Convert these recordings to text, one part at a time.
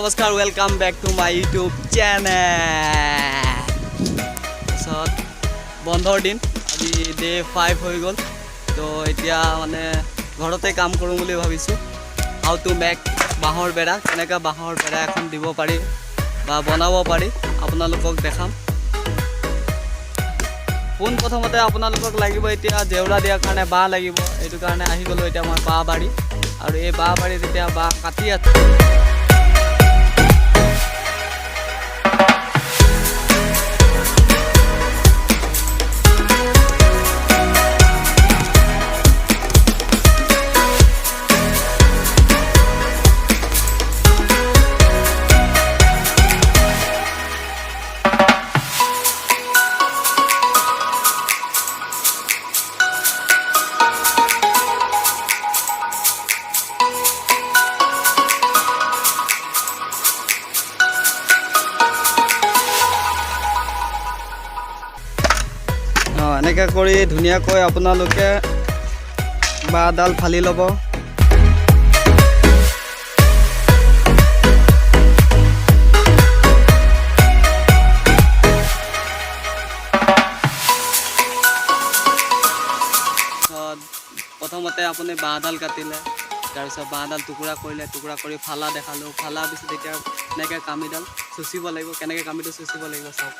নমস্কাৰ welcome back to my YouTube channel. বন্ধৰ দিন আজি ডে 5 হৈ গ'ল। তো এতিয়া মানে ঘৰতে কাম কৰোঁ বুলি ভাবিছোঁ। হাউ টু মেক বাঁহৰ বেৰা, কেনেকৈ বাঁহৰ বেৰা এখন দিব পাৰি বা বনাব পাৰি আপোনালোকক দেখাম। পোনপ্ৰথমতে আপোনালোকক লাগিব এতিয়া জেওৰা দিয়াৰ কাৰণে বাঁহ লাগিব। এইটো কাৰণে আহি গ'লোঁ এতিয়া মই বাঁহ বাৰী, আৰু এই বাঁহ বাৰীত এতিয়া বাঁহ কাটি আছোঁ। এনেকৈ কৰি ধুনীয়াকৈ আপোনালোকে বাঁহডাল ফালি ল'ব। প্ৰথমতে আপুনি বাঁহডাল কাটিলে, তাৰপিছত বাঁহডাল টুকুৰা কৰিলে, টুকুৰা কৰি ফালা দেখালোঁ। ফালা পিছত এতিয়া এনেকৈ কামিডাল চুচিব লাগিব। কেনেকৈ কামিটো চুচিব লাগিব চাওক।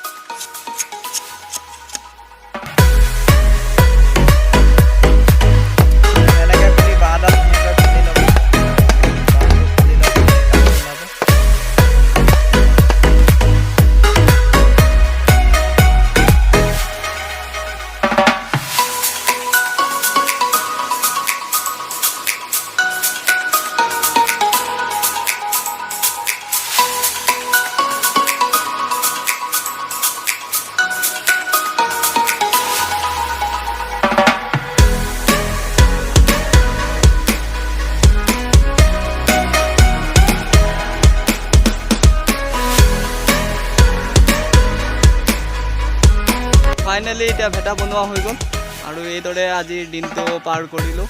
ফাইনেলি এতিয়া ভেটা বনোৱা হৈ গ'ল, আৰু এইদৰে আজিৰ দিনটো পাৰ কৰিলোঁ।